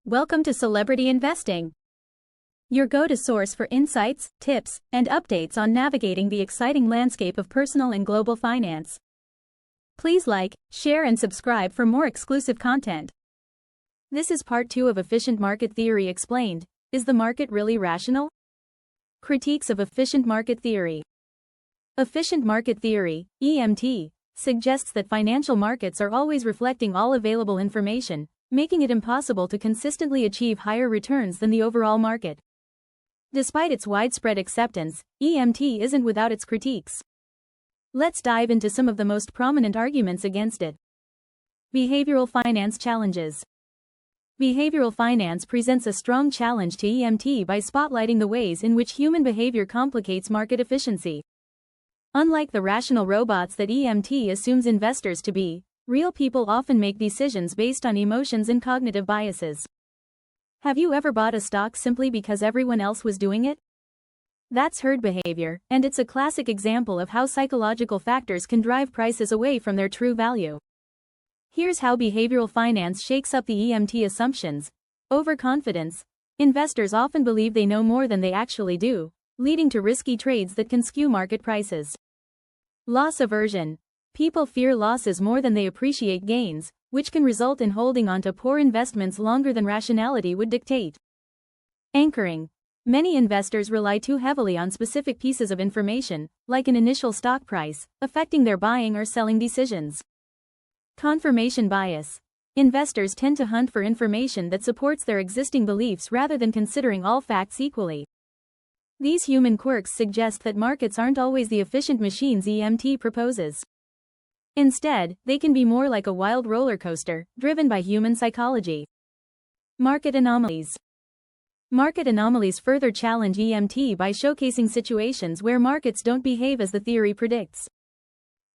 Welcome to Celebrity Investing, your go-to source for insights, tips, and updates on navigating the exciting landscape of personal and global finance. Please like, share, and subscribe for more exclusive content. This is part 2 of Efficient Market Theory Explained. Is the market really rational? Critiques of efficient market theory. Efficient market theory, EMT, suggests that financial markets are always reflecting all available information, making it impossible to consistently achieve higher returns than the overall market. Despite its widespread acceptance, EMT isn't without its critiques. Let's dive into some of the most prominent arguments against it. Behavioral finance challenges. Behavioral finance presents a strong challenge to EMT by spotlighting the ways in which human behavior complicates market efficiency. Unlike the rational robots that EMT assumes investors to be, real people often make decisions based on emotions and cognitive biases. Have you ever bought a stock simply because everyone else was doing it? That's herd behavior, and it's a classic example of how psychological factors can drive prices away from their true value. Here's how behavioral finance shakes up the EMT assumptions. Overconfidence. Investors often believe they know more than they actually do, leading to risky trades that can skew market prices. Loss aversion. People fear losses more than they appreciate gains, which can result in holding onto poor investments longer than rationality would dictate. Anchoring. Many investors rely too heavily on specific pieces of information, like an initial stock price, affecting their buying or selling decisions. Confirmation bias. Investors tend to hunt for information that supports their existing beliefs rather than considering all facts equally. These human quirks suggest that markets aren't always the efficient machines EMT proposes. Instead, they can be more like a wild roller coaster, driven by human psychology. Market anomalies. Market anomalies further challenge EMT by showcasing situations where markets don't behave as the theory predicts.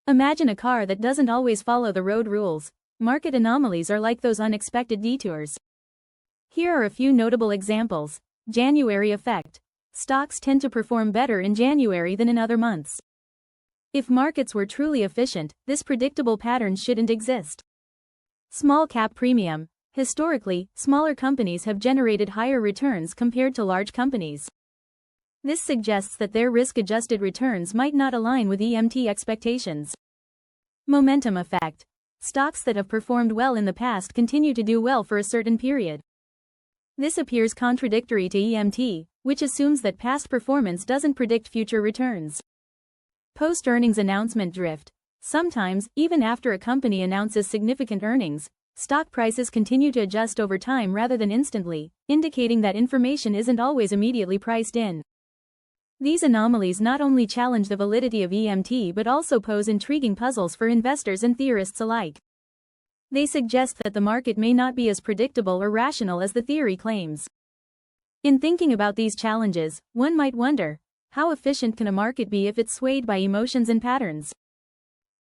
Imagine a car that doesn't always follow the road rules. Market anomalies are like those unexpected detours. Here are a few notable examples. January effect. Stocks tend to perform better in January than in other months. If markets were truly efficient, this predictable pattern shouldn't exist. Small cap premium. Historically, smaller companies have generated higher returns compared to large companies. This suggests that their risk-adjusted returns might not align with EMT expectations. Momentum effect. Stocks that have performed well in the past continue to do well for a certain period. This appears contradictory to EMT, which assumes that past performance doesn't predict future returns. Post-earnings announcement drift. Sometimes, even after a company announces significant earnings, stock prices continue to adjust over time rather than instantly, indicating that information isn't always immediately priced in. These anomalies not only challenge the validity of EMT but also pose intriguing puzzles for investors and theorists alike. They suggest that the market may not be as predictable or rational as the theory claims. In thinking about these challenges, one might wonder, how efficient can a market be if it's swayed by emotions and patterns?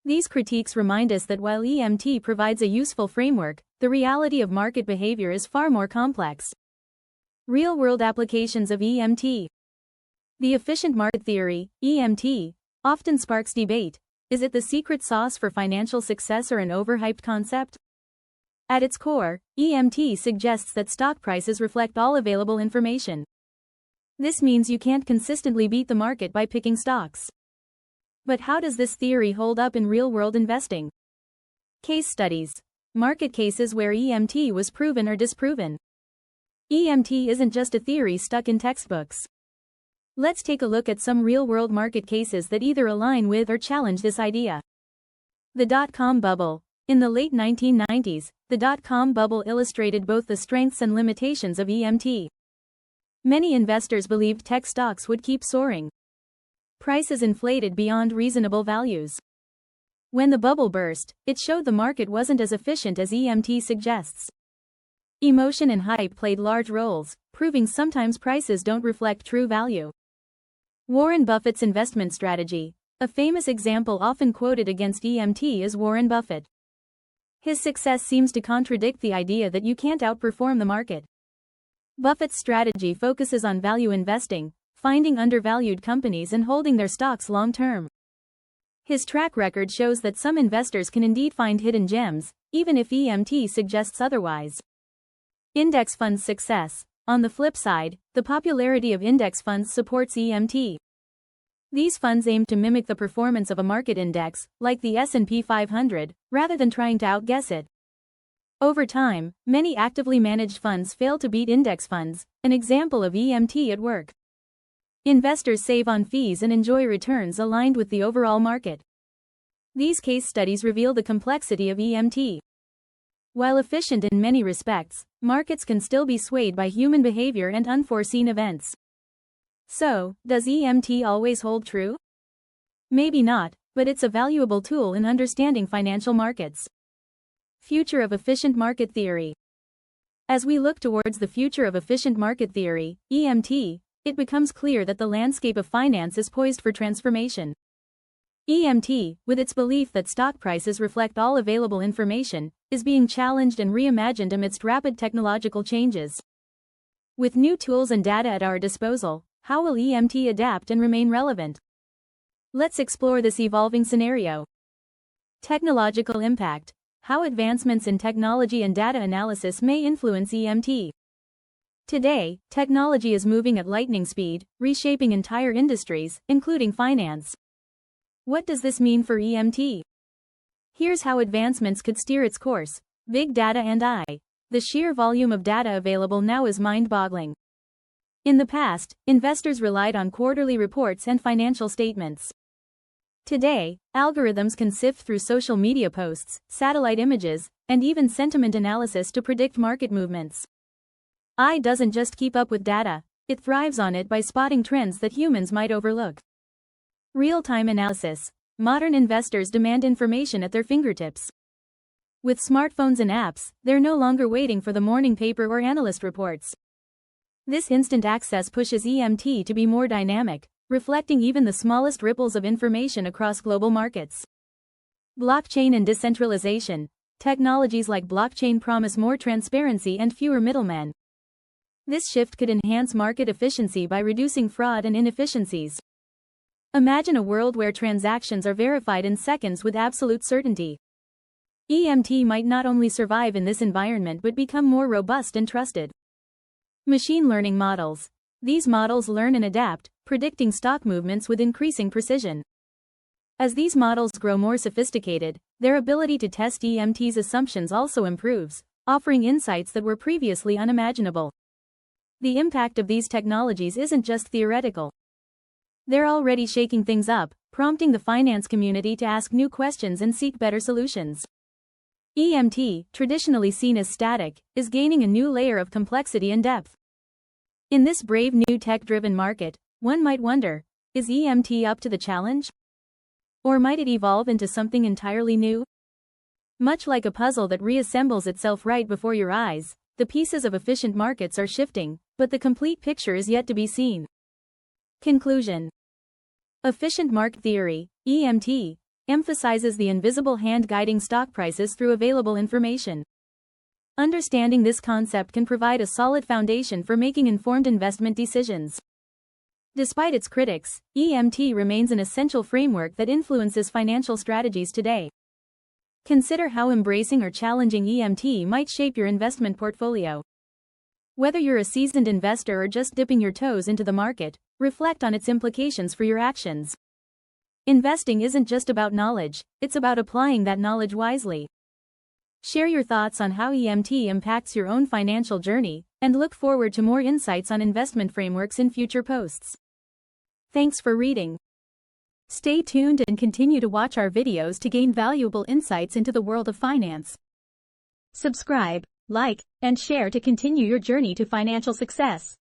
These critiques remind us that while EMT provides a useful framework, the reality of market behavior is far more complex. Real-world applications of EMT. The efficient market theory, EMT, often sparks debate. Is it the secret sauce for financial success or an overhyped concept? At its core, EMT suggests that stock prices reflect all available information. This means you can't consistently beat the market by picking stocks. But how does this theory hold up in real-world investing? Case studies. Market cases where EMT was proven or disproven. EMT isn't just a theory stuck in textbooks. Let's take a look at some real-world market cases that either align with or challenge this idea. The dot-com bubble. In the late 1990s, the dot-com bubble illustrated both the strengths and limitations of EMT. Many investors believed tech stocks would keep soaring. Prices inflated beyond reasonable values. When the bubble burst, it showed the market wasn't as efficient as EMT suggests. Emotion and hype played large roles, proving sometimes prices don't reflect true value. Warren Buffett's investment strategy. A famous example often quoted against EMT is Warren Buffett. His success seems to contradict the idea that you can't outperform the market. Buffett's strategy focuses on value investing, finding undervalued companies and holding their stocks long-term. His track record shows that some investors can indeed find hidden gems, even if EMT suggests otherwise. Index funds success. On the flip side, the popularity of index funds supports EMT. These funds aim to mimic the performance of a market index, like the S&P 500, rather than trying to outguess it. Over time, many actively managed funds fail to beat index funds, an example of EMT at work. Investors save on fees and enjoy returns aligned with the overall market. These case studies reveal the complexity of EMT. While efficient in many respects, markets can still be swayed by human behavior and unforeseen events. So, does EMT always hold true? Maybe not, but it's a valuable tool in understanding financial markets. Future of efficient market theory. As we look towards the future of efficient market theory, EMT, it becomes clear that the landscape of finance is poised for transformation. EMT, with its belief that stock prices reflect all available information, is being challenged and reimagined amidst rapid technological changes. With new tools and data at our disposal, how will EMT adapt and remain relevant? Let's explore this evolving scenario. Technological impact. How advancements in technology and data analysis may influence EMT. Today, technology is moving at lightning speed, reshaping entire industries, including finance. What does this mean for EMT? Here's how advancements could steer its course. Big data and AI. The sheer volume of data available now is mind-boggling. In the past, investors relied on quarterly reports and financial statements. Today, algorithms can sift through social media posts, satellite images, and even sentiment analysis to predict market movements. AI doesn't just keep up with data, it thrives on it by spotting trends that humans might overlook. Real-time analysis. Modern investors demand information at their fingertips. With smartphones and apps, they're no longer waiting for the morning paper or analyst reports. This instant access pushes EMT to be more dynamic, reflecting even the smallest ripples of information across global markets. Blockchain and decentralization. Technologies like blockchain promise more transparency and fewer middlemen. This shift could enhance market efficiency by reducing fraud and inefficiencies. Imagine a world where transactions are verified in seconds with absolute certainty. EMT might not only survive in this environment but become more robust and trusted. Machine learning models. These models learn and adapt, predicting stock movements with increasing precision. As these models grow more sophisticated, their ability to test EMT's assumptions also improves, offering insights that were previously unimaginable. The impact of these technologies isn't just theoretical. They're already shaking things up, prompting the finance community to ask new questions and seek better solutions. EMT, traditionally seen as static, is gaining a new layer of complexity and depth. In this brave new tech-driven market, one might wonder, is EMT up to the challenge? Or might it evolve into something entirely new? Much like a puzzle that reassembles itself right before your eyes, the pieces of efficient markets are shifting, but the complete picture is yet to be seen. Conclusion. Efficient market theory, EMT, emphasizes the invisible hand guiding stock prices through available information. Understanding this concept can provide a solid foundation for making informed investment decisions. Despite its critics, EMT remains an essential framework that influences financial strategies today. Consider how embracing or challenging EMT might shape your investment portfolio. Whether you're a seasoned investor or just dipping your toes into the market, reflect on its implications for your actions. Investing isn't just about knowledge, it's about applying that knowledge wisely. Share your thoughts on how EMT impacts your own financial journey, and look forward to more insights on investment frameworks in future posts. Thanks for reading. Stay tuned and continue to watch our videos to gain valuable insights into the world of finance. Subscribe, like, and share to continue your journey to financial success.